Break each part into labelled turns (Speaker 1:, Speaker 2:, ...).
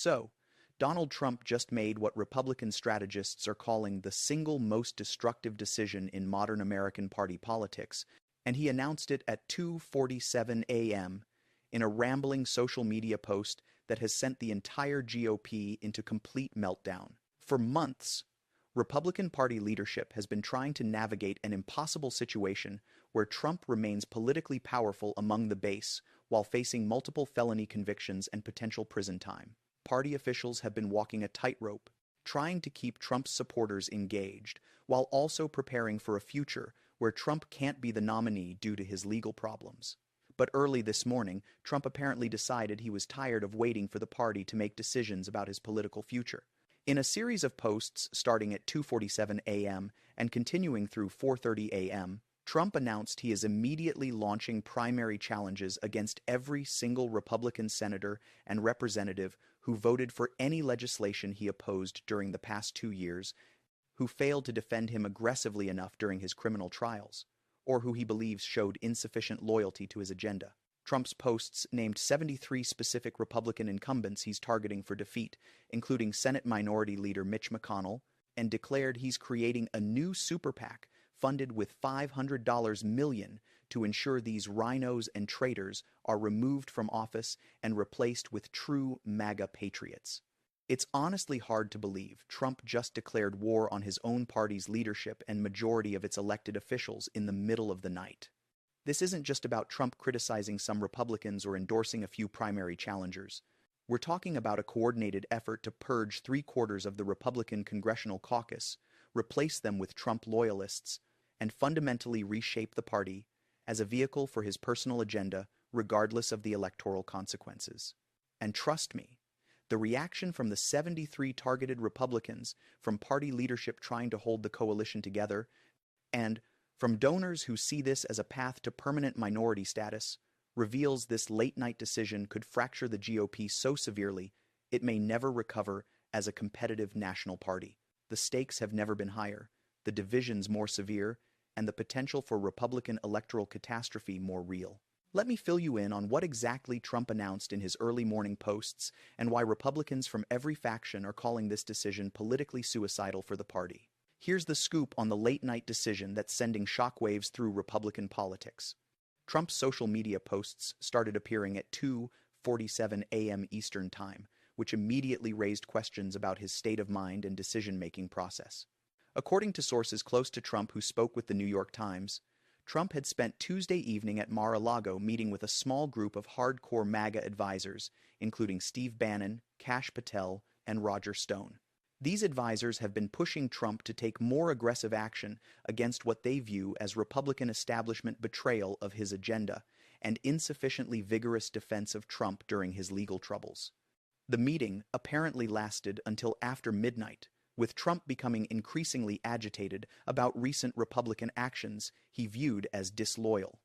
Speaker 1: So, Donald Trump just made what Republican strategists are calling the single most destructive decision in modern American party politics, and he announced it at 2:47 a.m. in a rambling social media post that has sent the entire GOP into complete meltdown. For months, Republican Party leadership has been trying to navigate an impossible situation where Trump remains politically powerful among the base while facing multiple felony convictions and potential prison time. Party officials have been walking a tightrope, trying to keep Trump's supporters engaged, while also preparing for a future where Trump can't be the nominee due to his legal problems. But early this morning, Trump apparently decided he was tired of waiting for the party to make decisions about his political future. In a series of posts starting at 2:47 a.m. and continuing through 4:30 a.m., Trump announced he is immediately launching primary challenges against every single Republican senator and representative who voted for any legislation he opposed during the past 2 years, who failed to defend him aggressively enough during his criminal trials, or who he believes showed insufficient loyalty to his agenda. Trump's posts named 73 specific Republican incumbents he's targeting for defeat, including Senate Minority Leader Mitch McConnell, and declared he's creating a new super PAC funded with $500 million to ensure these rhinos and traitors are removed from office and replaced with true MAGA patriots. It's honestly hard to believe Trump just declared war on his own party's leadership and majority of its elected officials in the middle of the night. This isn't just about Trump criticizing some Republicans or endorsing a few primary challengers. We're talking about a coordinated effort to purge 3/4 of the Republican Congressional Caucus, replace them with Trump loyalists, and fundamentally reshape the party as a vehicle for his personal agenda, regardless of the electoral consequences. And trust me, the reaction from the 73 targeted Republicans, from party leadership trying to hold the coalition together, and from donors who see this as a path to permanent minority status, reveals this late-night decision could fracture the GOP so severely it may never recover as a competitive national party. The stakes have never been higher, the divisions more severe, and the potential for Republican electoral catastrophe more real. Let me fill you in on what exactly Trump announced in his early morning posts and why Republicans from every faction are calling this decision politically suicidal for the party. Here's the scoop on the late-night decision that's sending shockwaves through Republican politics. Trump's social media posts started appearing at 2:47 a.m. Eastern Time, which immediately raised questions about his state of mind and decision-making process. According to sources close to Trump who spoke with the New York Times, Trump had spent Tuesday evening at Mar-a-Lago meeting with a small group of hardcore MAGA advisors, including Steve Bannon, Kash Patel, and Roger Stone. These advisors have been pushing Trump to take more aggressive action against what they view as Republican establishment betrayal of his agenda and insufficiently vigorous defense of Trump during his legal troubles. The meeting apparently lasted until after midnight, with Trump becoming increasingly agitated about recent Republican actions he viewed as disloyal.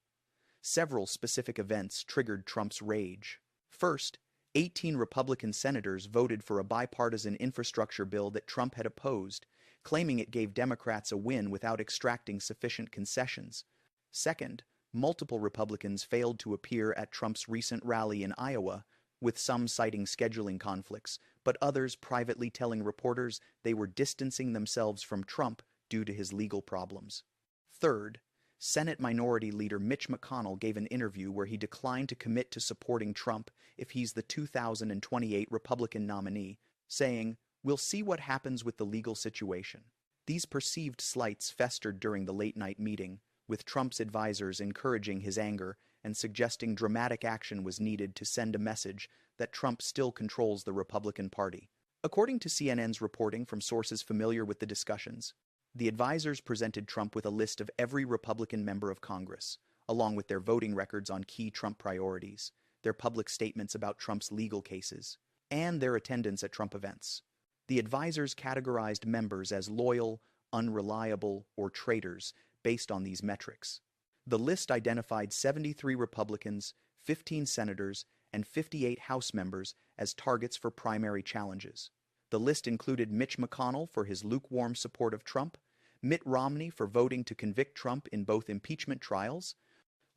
Speaker 1: Several specific events triggered Trump's rage. First, 18 Republican senators voted for a bipartisan infrastructure bill that Trump had opposed, claiming it gave Democrats a win without extracting sufficient concessions. Second, multiple Republicans failed to appear at Trump's recent rally in Iowa, with some citing scheduling conflicts, but others privately telling reporters they were distancing themselves from Trump due to his legal problems. Third, Senate Minority Leader Mitch McConnell gave an interview where he declined to commit to supporting Trump if he's the 2028 Republican nominee, saying, "We'll see what happens with the legal situation." These perceived slights festered during the late-night meeting, with Trump's advisors encouraging his anger and suggesting dramatic action was needed to send a message that Trump still controls the Republican Party. According to CNN's reporting from sources familiar with the discussions, the advisors presented Trump with a list of every Republican member of Congress, along with their voting records on key Trump priorities, their public statements about Trump's legal cases, and their attendance at Trump events. The advisors categorized members as loyal, unreliable, or traitors based on these metrics. The list identified 73 Republicans, 15 senators, and 58 House members as targets for primary challenges. The list included Mitch McConnell for his lukewarm support of Trump, Mitt Romney for voting to convict Trump in both impeachment trials,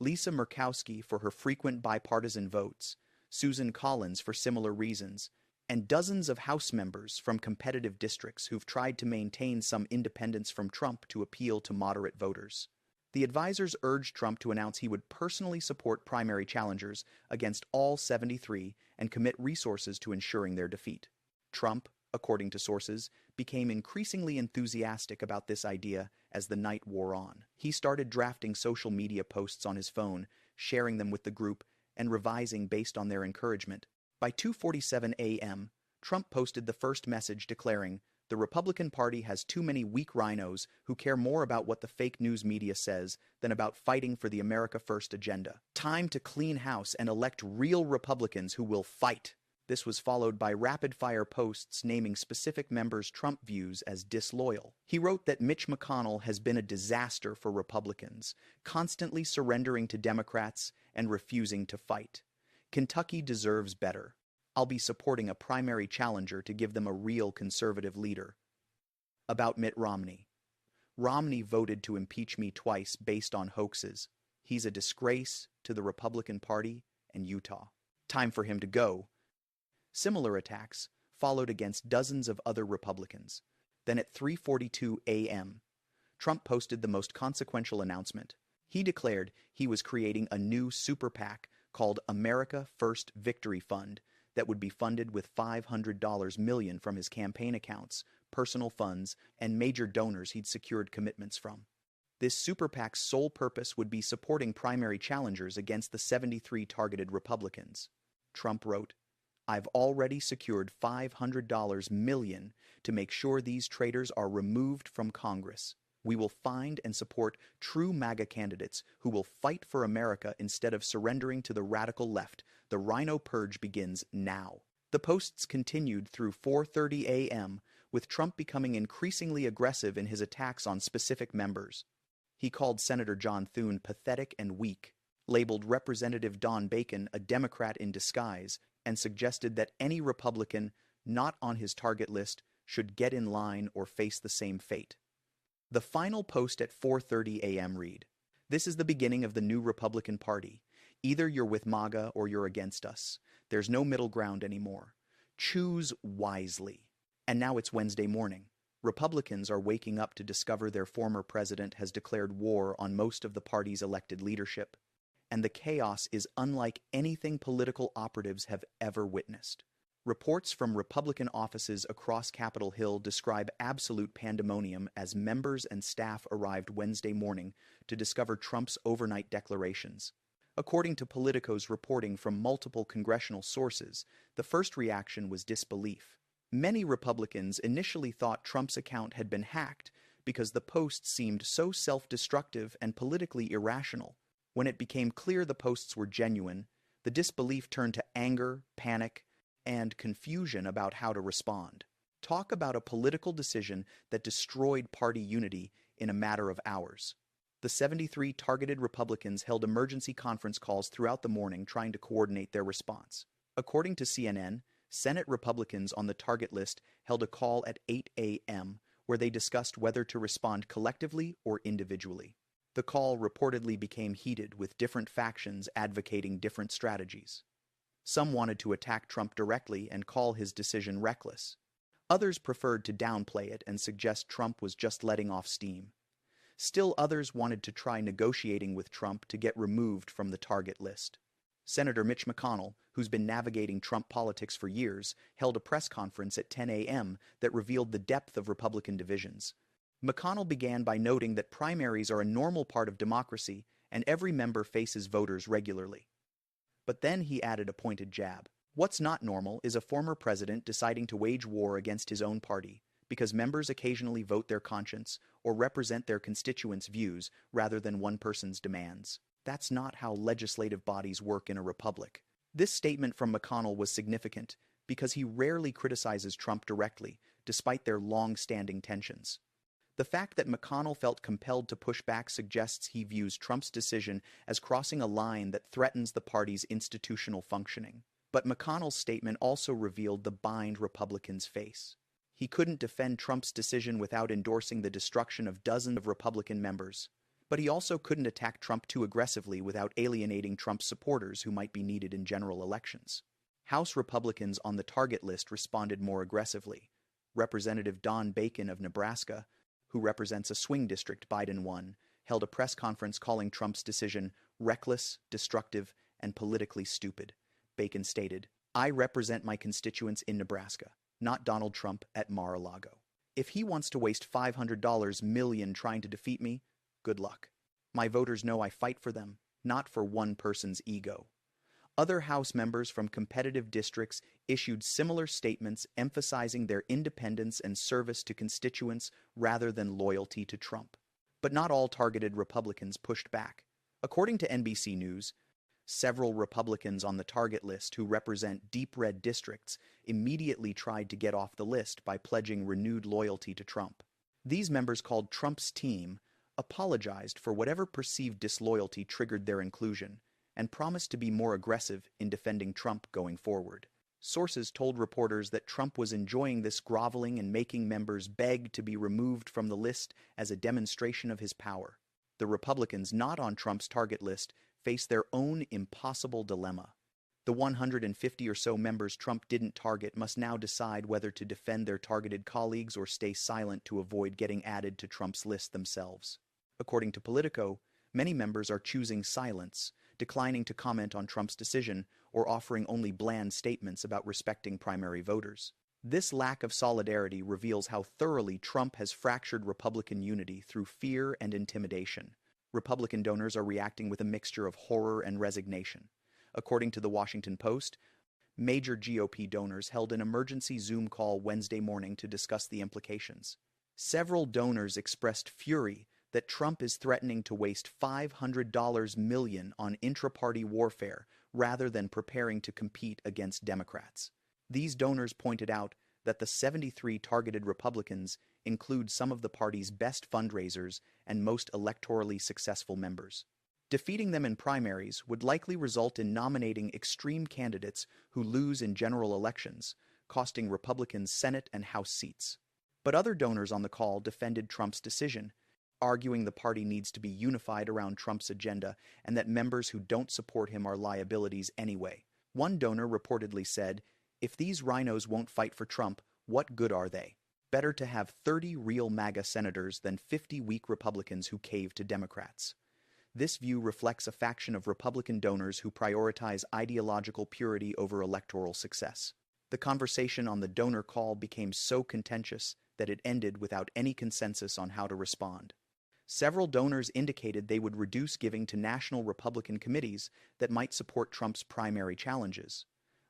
Speaker 1: Lisa Murkowski for her frequent bipartisan votes, Susan Collins for similar reasons, and dozens of House members from competitive districts who've tried to maintain some independence from Trump to appeal to moderate voters. The advisors urged Trump to announce he would personally support primary challengers against all 73 and commit resources to ensuring their defeat. Trump, according to sources, became increasingly enthusiastic about this idea as the night wore on. He started drafting social media posts on his phone, sharing them with the group, and revising based on their encouragement. By 2:47 a.m., Trump posted the first message declaring, "The Republican Party has too many weak rhinos who care more about what the fake news media says than about fighting for the America First agenda. Time to clean house and elect real Republicans who will fight." This was followed by rapid-fire posts naming specific members Trump views as disloyal. He wrote that Mitch McConnell has been a disaster for Republicans, constantly surrendering to Democrats and refusing to fight. Kentucky deserves better. I'll be supporting a primary challenger to give them a real conservative leader. About Mitt Romney. Romney voted to impeach me twice based on hoaxes. He's a disgrace to the Republican Party and Utah. Time for him to go. Similar attacks followed against dozens of other Republicans. Then at 3:42 a.m., Trump posted the most consequential announcement. He declared he was creating a new super PAC called America First Victory Fund that would be funded with $500 million from his campaign accounts, personal funds, and major donors he'd secured commitments from. This super PAC's sole purpose would be supporting primary challengers against the 73 targeted Republicans. Trump wrote, "I've already secured $500 million to make sure these traitors are removed from Congress. We will find and support true MAGA candidates who will fight for America instead of surrendering to the radical left. The Rhino Purge begins now." The posts continued through 4:30 a.m., with Trump becoming increasingly aggressive in his attacks on specific members. He called Senator John Thune pathetic and weak, labeled Representative Don Bacon a Democrat in disguise, and suggested that any Republican not on his target list should get in line or face the same fate. The final post at 4:30 a.m. read, "This is the beginning of the new Republican Party. Either you're with MAGA or you're against us. There's no middle ground anymore. Choose wisely." And now it's Wednesday morning. Republicans are waking up to discover their former president has declared war on most of the party's elected leadership. And the chaos is unlike anything political operatives have ever witnessed. Reports from Republican offices across Capitol Hill describe absolute pandemonium as members and staff arrived Wednesday morning to discover Trump's overnight declarations. According to Politico's reporting from multiple congressional sources, the first reaction was disbelief. Many Republicans initially thought Trump's account had been hacked because the posts seemed so self-destructive and politically irrational. When it became clear the posts were genuine, the disbelief turned to anger, panic, and confusion about how to respond. Talk about a political decision that destroyed party unity in a matter of hours. The 73 targeted Republicans held emergency conference calls throughout the morning trying to coordinate their response. According to CNN, Senate Republicans on the target list held a call at 8 a.m. where they discussed whether to respond collectively or individually. The call reportedly became heated with different factions advocating different strategies. Some wanted to attack Trump directly and call his decision reckless. Others preferred to downplay it and suggest Trump was just letting off steam. Still others wanted to try negotiating with Trump to get removed from the target list. Senator Mitch McConnell, who's been navigating Trump politics for years, held a press conference at 10 a.m. that revealed the depth of Republican divisions. McConnell began by noting that primaries are a normal part of democracy and every member faces voters regularly. But then he added a pointed jab. What's not normal is a former president deciding to wage war against his own party because members occasionally vote their conscience or represent their constituents' views rather than one person's demands. That's not how legislative bodies work in a republic. This statement from McConnell was significant because he rarely criticizes Trump directly, despite their long-standing tensions. The fact that McConnell felt compelled to push back suggests he views Trump's decision as crossing a line that threatens the party's institutional functioning. But McConnell's statement also revealed the bind Republicans face. He couldn't defend Trump's decision without endorsing the destruction of dozens of Republican members. But he also couldn't attack Trump too aggressively without alienating Trump's supporters who might be needed in general elections. House Republicans on the target list responded more aggressively. Representative Don Bacon of Nebraska, who represents a swing district Biden won, held a press conference calling Trump's decision reckless, destructive, and politically stupid. Bacon stated, "I represent my constituents in Nebraska, not Donald Trump at Mar-a-Lago. If he wants to waste $500 million trying to defeat me, good luck. My voters know I fight for them, not for one person's ego." Other House members from competitive districts issued similar statements emphasizing their independence and service to constituents rather than loyalty to Trump. But not all targeted Republicans pushed back. According to NBC News, several Republicans on the target list who represent deep red districts immediately tried to get off the list by pledging renewed loyalty to Trump. These members, called Trump's team, apologized for whatever perceived disloyalty triggered their inclusion and promised to be more aggressive in defending Trump going forward. Sources told reporters that Trump was enjoying this groveling and making members beg to be removed from the list as a demonstration of his power. The Republicans not on Trump's target list face their own impossible dilemma. The 150 or so members Trump didn't target must now decide whether to defend their targeted colleagues or stay silent to avoid getting added to Trump's list themselves. According to Politico, many members are choosing silence, declining to comment on Trump's decision or offering only bland statements about respecting primary voters. This lack of solidarity reveals how thoroughly Trump has fractured Republican unity through fear and intimidation. Republican donors are reacting with a mixture of horror and resignation. According to the Washington Post, major GOP donors held an emergency Zoom call Wednesday morning to discuss the implications. Several donors expressed fury that Trump is threatening to waste $500 million on intra-party warfare rather than preparing to compete against Democrats. These donors pointed out that the 73 targeted Republicans include some of the party's best fundraisers and most electorally successful members. Defeating them in primaries would likely result in nominating extreme candidates who lose in general elections, costing Republicans Senate and House seats. But other donors on the call defended Trump's decision, arguing the party needs to be unified around Trump's agenda and that members who don't support him are liabilities anyway. One donor reportedly said, "If these rhinos won't fight for Trump, what good are they? Better to have 30 real MAGA senators than 50 weak Republicans who cave to Democrats." This view reflects a faction of Republican donors who prioritize ideological purity over electoral success. The conversation on the donor call became so contentious that it ended without any consensus on how to respond. Several donors indicated they would reduce giving to national Republican committees that might support Trump's primary challenges.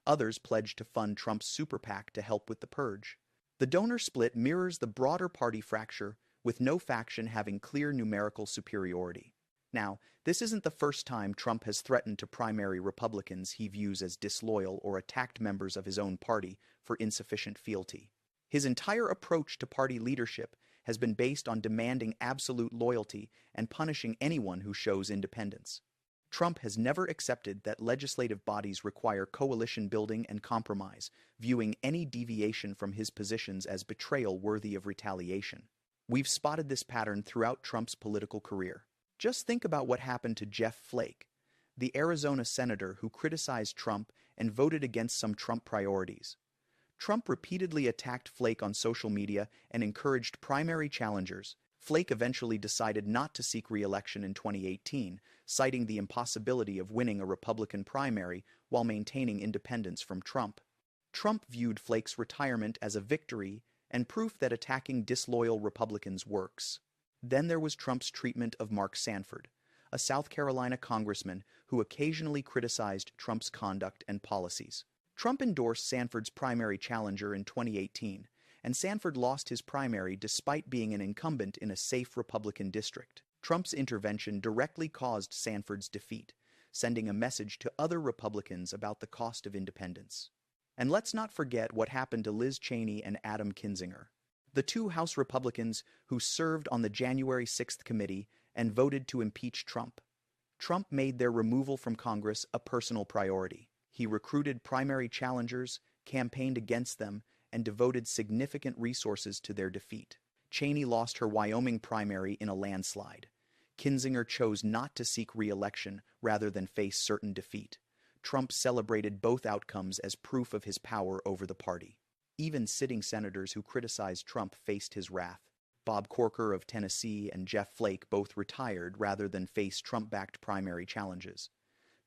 Speaker 1: Others pledged to fund Trump's super PAC to help with the purge. The donor split mirrors the broader party fracture, with no faction having clear numerical superiority. Now, this isn't the first time Trump has threatened to primary Republicans he views as disloyal or attacked members of his own party for insufficient fealty. His entire approach to party leadership has been based on demanding absolute loyalty and punishing anyone who shows independence. Trump has never accepted that legislative bodies require coalition building and compromise, viewing any deviation from his positions as betrayal worthy of retaliation. We've spotted this pattern throughout Trump's political career. Just think about what happened to Jeff Flake, the Arizona senator who criticized Trump and voted against some Trump priorities. Trump repeatedly attacked Flake on social media and encouraged primary challengers. Flake eventually decided not to seek re-election in 2018, citing the impossibility of winning a Republican primary while maintaining independence from Trump. Trump viewed Flake's retirement as a victory and proof that attacking disloyal Republicans works. Then there was Trump's treatment of Mark Sanford, a South Carolina congressman who occasionally criticized Trump's conduct and policies. Trump endorsed Sanford's primary challenger in 2018, and Sanford lost his primary despite being an incumbent in a safe Republican district. Trump's intervention directly caused Sanford's defeat, sending a message to other Republicans about the cost of independence. And let's not forget what happened to Liz Cheney and Adam Kinzinger, the two House Republicans who served on the January 6th committee and voted to impeach Trump. Trump made their removal from Congress a personal priority. He recruited primary challengers, campaigned against them, and devoted significant resources to their defeat. Cheney lost her Wyoming primary in a landslide. Kinzinger chose not to seek re-election rather than face certain defeat. Trump celebrated both outcomes as proof of his power over the party. Even sitting senators who criticized Trump faced his wrath. Bob Corker of Tennessee and Jeff Flake both retired rather than face Trump-backed primary challenges.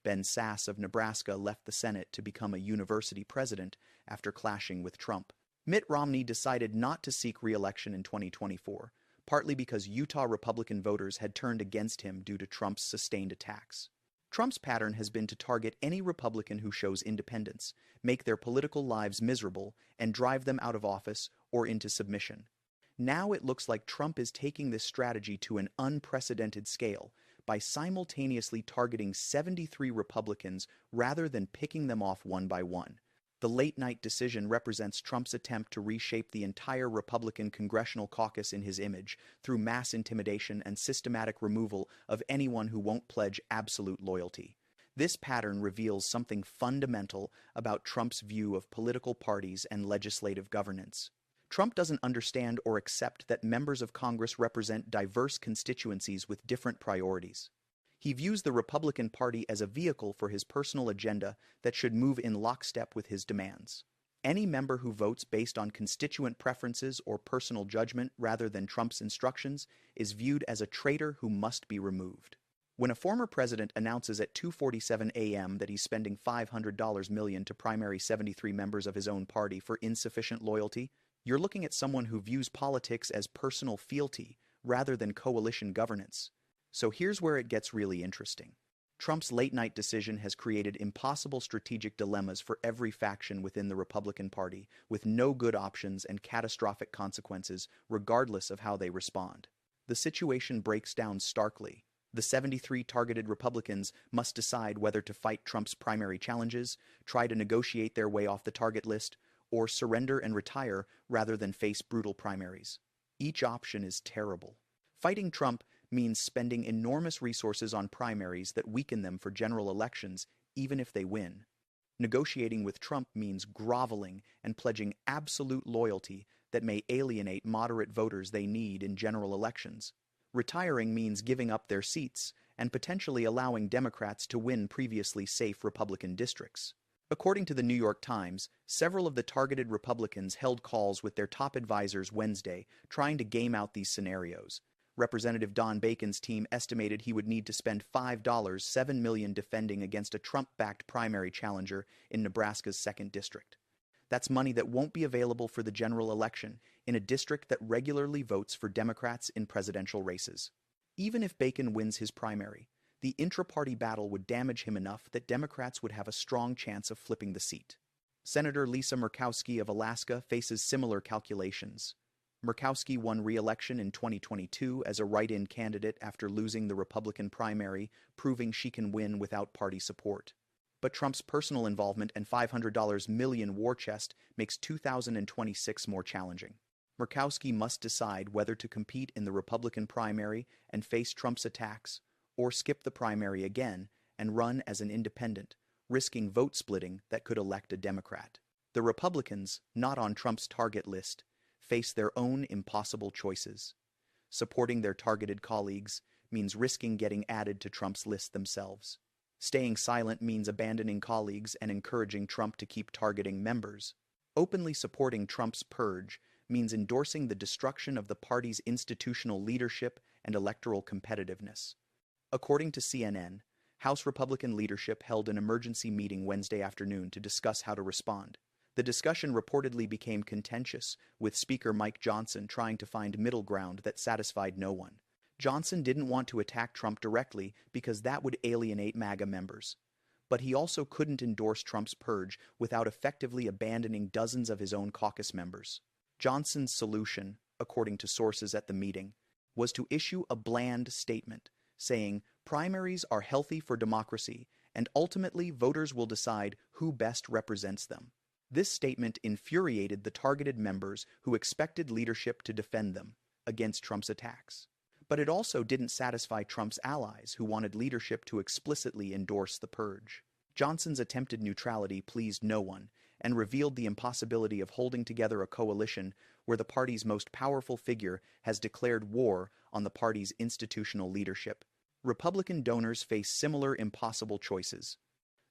Speaker 1: Ben Sasse of Nebraska left the Senate to become a university president after clashing with Trump. Mitt Romney decided not to seek re-election in 2024, partly because Utah Republican voters had turned against him due to Trump's sustained attacks. Trump's pattern has been to target any Republican who shows independence, make their political lives miserable, and drive them out of office or into submission. Now it looks like Trump is taking this strategy to an unprecedented scale by simultaneously targeting 73 Republicans rather than picking them off one by one. The late-night decision represents Trump's attempt to reshape the entire Republican congressional caucus in his image through mass intimidation and systematic removal of anyone who won't pledge absolute loyalty. This pattern reveals something fundamental about Trump's view of political parties and legislative governance. Trump doesn't understand or accept that members of Congress represent diverse constituencies with different priorities. He views the Republican Party as a vehicle for his personal agenda that should move in lockstep with his demands. Any member who votes based on constituent preferences or personal judgment rather than Trump's instructions is viewed as a traitor who must be removed. When a former president announces at 2:47 a.m. that he's spending $500 million to primary 73 members of his own party for insufficient loyalty, you're looking at someone who views politics as personal fealty rather than coalition governance. So here's where it gets really interesting. Trump's late-night decision has created impossible strategic dilemmas for every faction within the Republican Party, with no good options and catastrophic consequences regardless of how they respond. The situation breaks down starkly. The 73 targeted Republicans must decide whether to fight Trump's primary challenges, try to negotiate their way off the target list, or surrender and retire rather than face brutal primaries. Each option is terrible. Fighting Trump means spending enormous resources on primaries that weaken them for general elections, even if they win. Negotiating with Trump means groveling and pledging absolute loyalty that may alienate moderate voters they need in general elections. Retiring means giving up their seats and potentially allowing Democrats to win previously safe Republican districts. According to the New York Times, several of the targeted Republicans held calls with their top advisors Wednesday, trying to game out these scenarios. Representative Don Bacon's team estimated he would need to spend $7 million defending against a Trump-backed primary challenger in Nebraska's 2nd District. That's money that won't be available for the general election in a district that regularly votes for Democrats in presidential races. Even if Bacon wins his primary, the intra-party battle would damage him enough that Democrats would have a strong chance of flipping the seat. Senator Lisa Murkowski of Alaska faces similar calculations. Murkowski won re-election in 2022 as a write-in candidate after losing the Republican primary, proving she can win without party support. But Trump's personal involvement and $500 million war chest makes 2026 more challenging. Murkowski must decide whether to compete in the Republican primary and face Trump's attacks, or skip the primary again and run as an independent, risking vote splitting that could elect a Democrat. The Republicans, not on Trump's target list, face their own impossible choices. Supporting their targeted colleagues means risking getting added to Trump's list themselves. Staying silent means abandoning colleagues and encouraging Trump to keep targeting members. Openly supporting Trump's purge means endorsing the destruction of the party's institutional leadership and electoral competitiveness. According to CNN, House Republican leadership held an emergency meeting Wednesday afternoon to discuss how to respond. The discussion reportedly became contentious, with Speaker Mike Johnson trying to find middle ground that satisfied no one. Johnson didn't want to attack Trump directly because that would alienate MAGA members. But he also couldn't endorse Trump's purge without effectively abandoning dozens of his own caucus members. Johnson's solution, according to sources at the meeting, was to issue a bland statement saying primaries are healthy for democracy and ultimately voters will decide who best represents them. This statement infuriated the targeted members who expected leadership to defend them against Trump's attacks. But it also didn't satisfy Trump's allies who wanted leadership to explicitly endorse the purge. Johnson's attempted neutrality pleased no one and revealed the impossibility of holding together a coalition where the party's most powerful figure has declared war on the party's institutional leadership. Republican donors face similar impossible choices.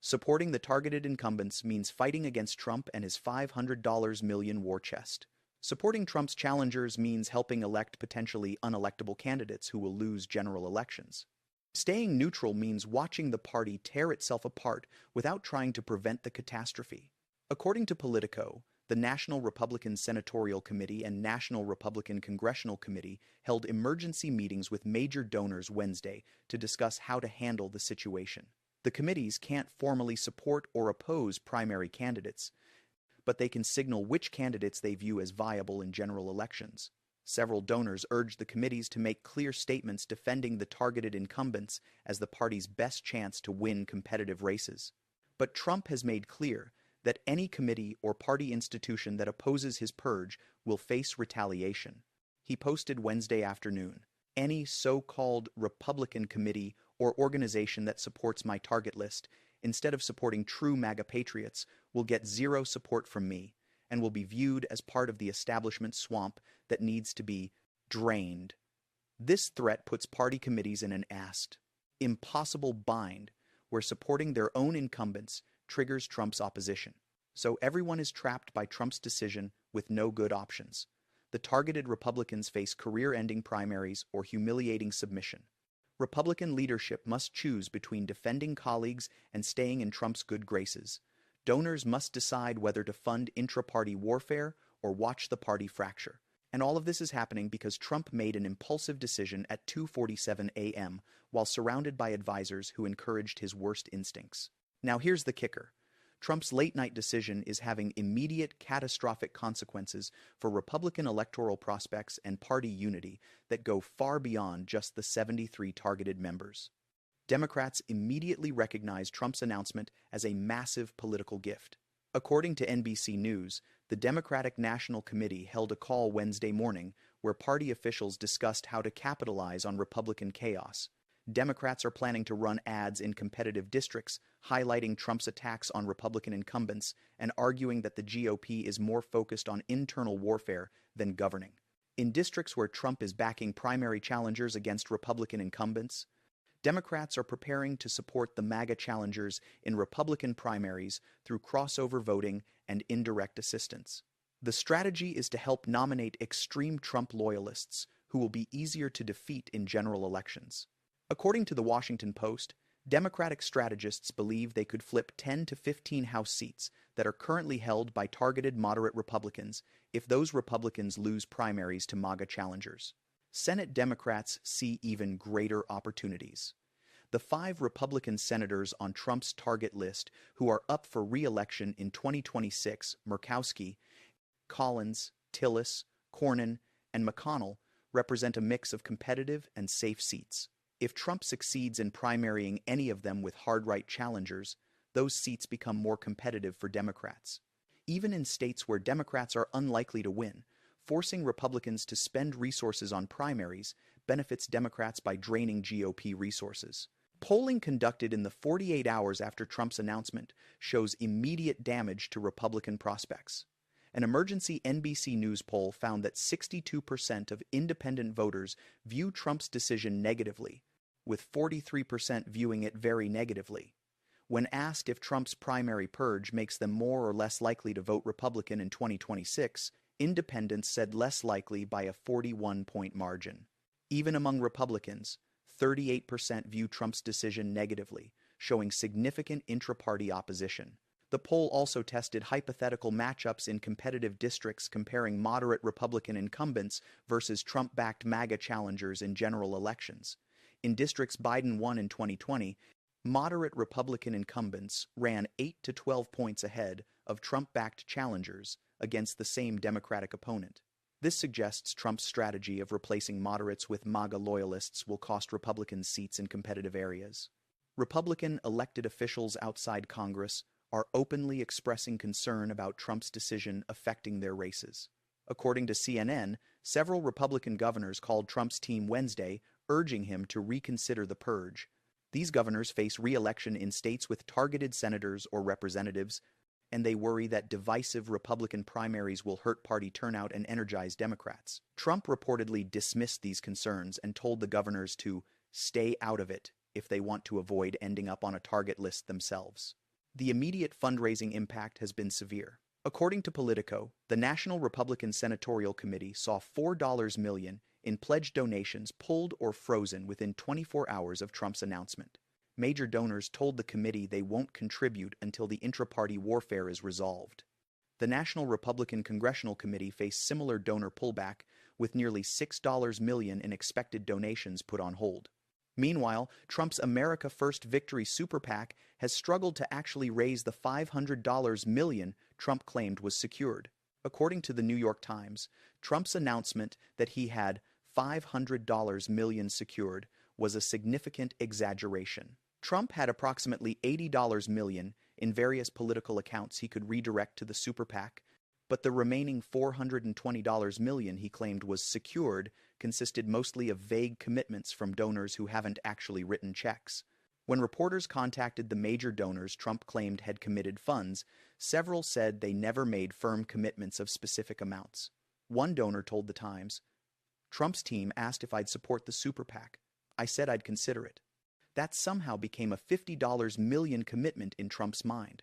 Speaker 1: Supporting the targeted incumbents means fighting against Trump and his $500 million war chest. Supporting Trump's challengers means helping elect potentially unelectable candidates who will lose general elections. Staying neutral means watching the party tear itself apart without trying to prevent the catastrophe. According to Politico, the National Republican Senatorial Committee and National Republican Congressional Committee held emergency meetings with major donors Wednesday to discuss how to handle the situation. The committees can't formally support or oppose primary candidates, but they can signal which candidates they view as viable in general elections. Several donors urged the committees to make clear statements defending the targeted incumbents as the party's best chance to win competitive races. But Trump has made clear that any committee or party institution that opposes his purge will face retaliation. He posted Wednesday afternoon, "Any so-called Republican committee or organization that supports my target list, instead of supporting true MAGA patriots, will get zero support from me and will be viewed as part of the establishment swamp that needs to be drained." This threat puts party committees in an impossible bind where supporting their own incumbents triggers Trump's opposition. So everyone is trapped by Trump's decision with no good options. The targeted Republicans face career-ending primaries or humiliating submission. Republican leadership must choose between defending colleagues and staying in Trump's good graces. Donors must decide whether to fund intra-party warfare or watch the party fracture. And all of this is happening because Trump made an impulsive decision at 2:47 a.m. while surrounded by advisors who encouraged his worst instincts. Now here's the kicker. Trump's late-night decision is having immediate catastrophic consequences for Republican electoral prospects and party unity that go far beyond just the 73 targeted members. Democrats immediately recognized Trump's announcement as a massive political gift. According to NBC News, the Democratic National Committee held a call Wednesday morning where party officials discussed how to capitalize on Republican chaos. Democrats are planning to run ads in competitive districts, highlighting Trump's attacks on Republican incumbents and arguing that the GOP is more focused on internal warfare than governing. In districts where Trump is backing primary challengers against Republican incumbents, Democrats are preparing to support the MAGA challengers in Republican primaries through crossover voting and indirect assistance. The strategy is to help nominate extreme Trump loyalists who will be easier to defeat in general elections. According to the Washington Post, Democratic strategists believe they could flip 10 to 15 House seats that are currently held by targeted moderate Republicans if those Republicans lose primaries to MAGA challengers. Senate Democrats see even greater opportunities. The 5 Republican senators on Trump's target list who are up for re-election in 2026, Murkowski, Collins, Tillis, Cornyn, and McConnell, represent a mix of competitive and safe seats. If Trump succeeds in primarying any of them with hard-right challengers, those seats become more competitive for Democrats. Even in states where Democrats are unlikely to win, forcing Republicans to spend resources on primaries benefits Democrats by draining GOP resources. Polling conducted in the 48 hours after Trump's announcement shows immediate damage to Republican prospects. An emergency NBC News poll found that 62% of independent voters view Trump's decision negatively, with 43% viewing it very negatively. When asked if Trump's primary purge makes them more or less likely to vote Republican in 2026, independents said less likely by a 41-point margin. Even among Republicans, 38% view Trump's decision negatively, showing significant intra-party opposition. The poll also tested hypothetical matchups in competitive districts comparing moderate Republican incumbents versus Trump-backed MAGA challengers in general elections. In districts Biden won in 2020, moderate Republican incumbents ran 8 to 12 points ahead of Trump-backed challengers against the same Democratic opponent. This suggests Trump's strategy of replacing moderates with MAGA loyalists will cost Republicans seats in competitive areas. Republican elected officials outside Congress are openly expressing concern about Trump's decision affecting their races. According to CNN, several Republican governors called Trump's team Wednesday, urging him to reconsider the purge. These governors face re-election in states with targeted senators or representatives, and they worry that divisive Republican primaries will hurt party turnout and energize Democrats. Trump reportedly dismissed these concerns and told the governors to stay out of it if they want to avoid ending up on a target list themselves. The immediate fundraising impact has been severe. According to Politico, the National Republican Senatorial Committee saw $4 million in pledged donations pulled or frozen within 24 hours of Trump's announcement. Major donors told the committee they won't contribute until the intra-party warfare is resolved. The National Republican Congressional Committee faced similar donor pullback, with nearly $6 million in expected donations put on hold. Meanwhile, Trump's America First Victory Super PAC has struggled to actually raise the $500 million Trump claimed was secured. According to the New York Times, Trump's announcement that he had $500 million secured was a significant exaggeration. Trump had approximately $80 million in various political accounts he could redirect to the Super PAC, but the remaining $420 million he claimed was secured consisted mostly of vague commitments from donors who haven't actually written checks. When reporters contacted the major donors Trump claimed had committed funds, several said they never made firm commitments of specific amounts. One donor told the Times, "Trump's team asked if I'd support the Super PAC. I said I'd consider it." That somehow became a $50 million commitment in Trump's mind.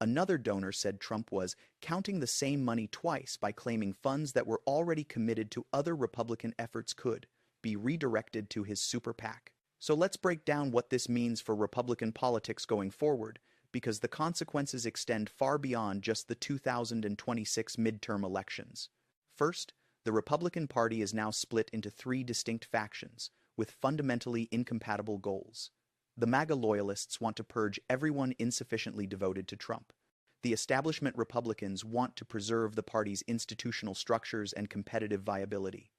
Speaker 1: Another donor said Trump was counting the same money twice by claiming funds that were already committed to other Republican efforts could be redirected to his Super PAC. So let's break down what this means for Republican politics going forward, because the consequences extend far beyond just the 2026 midterm elections. First, the Republican Party is now split into three distinct factions, with fundamentally incompatible goals. The MAGA loyalists want to purge everyone insufficiently devoted to Trump. The establishment Republicans want to preserve the party's institutional structures and competitive viability.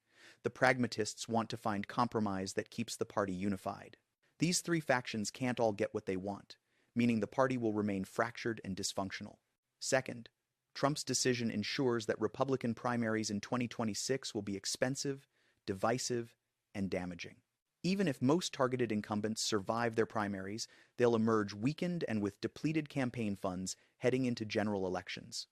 Speaker 1: The pragmatists want to find compromise that keeps the party unified. These three factions can't all get what they want, meaning the party will remain fractured and dysfunctional. Second, Trump's decision ensures that Republican primaries in 2026 will be expensive, divisive, and damaging. Even if most targeted incumbents survive their primaries, they'll emerge weakened and with depleted campaign funds heading into general elections.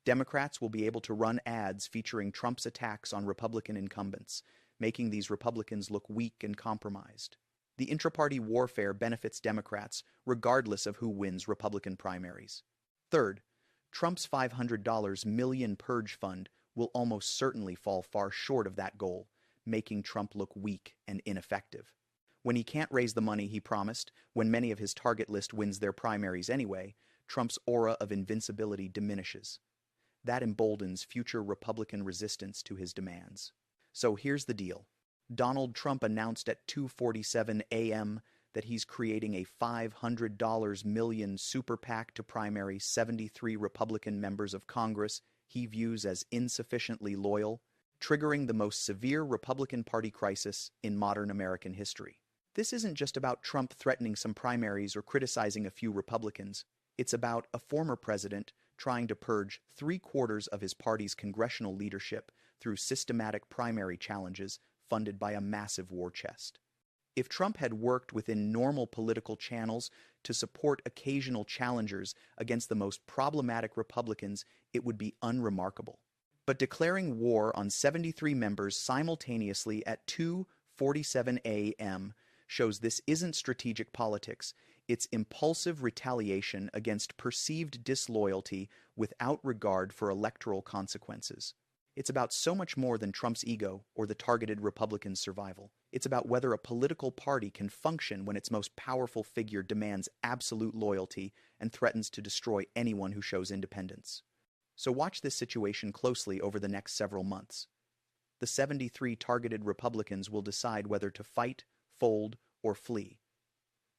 Speaker 1: Democrats will be able to run ads featuring Trump's attacks on Republican incumbents, making these Republicans look weak and compromised. The intra-party warfare benefits Democrats regardless of who wins Republican primaries. Third, Trump's $500 million purge fund will almost certainly fall far short of that goal, making Trump look weak and ineffective. When he can't raise the money he promised, when many of his target list wins their primaries anyway, Trump's aura of invincibility diminishes. That emboldens future Republican resistance to his demands. So here's the deal. Donald Trump announced at 2:47 a.m. that he's creating a $500 million super PAC to primary 73 Republican members of Congress he views as insufficiently loyal, triggering the most severe Republican Party crisis in modern American history. This isn't just about Trump threatening some primaries or criticizing a few Republicans. It's about a former president trying to purge 3/4 of his party's congressional leadership through systematic primary challenges funded by a massive war chest. If Trump had worked within normal political channels to support occasional challengers against the most problematic Republicans, it would be unremarkable. But declaring war on 73 members simultaneously at 2:47 a.m. shows this isn't strategic politics, it's impulsive retaliation against perceived disloyalty without regard for electoral consequences. It's about so much more than Trump's ego or the targeted Republican survival. It's about whether a political party can function when its most powerful figure demands absolute loyalty and threatens to destroy anyone who shows independence. So watch this situation closely over the next several months. The 73 targeted Republicans will decide whether to fight, fold, or flee.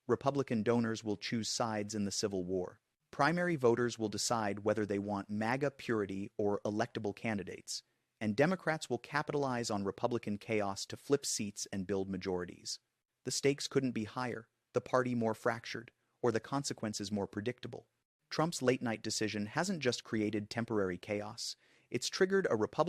Speaker 1: Republican donors will choose sides in the Civil War. Primary voters will decide whether they want MAGA purity or electable candidates, and Democrats will capitalize on Republican chaos to flip seats and build majorities. The stakes couldn't be higher, the party more fractured, or the consequences more predictable. Trump's late-night decision hasn't just created temporary chaos, it's triggered a Republican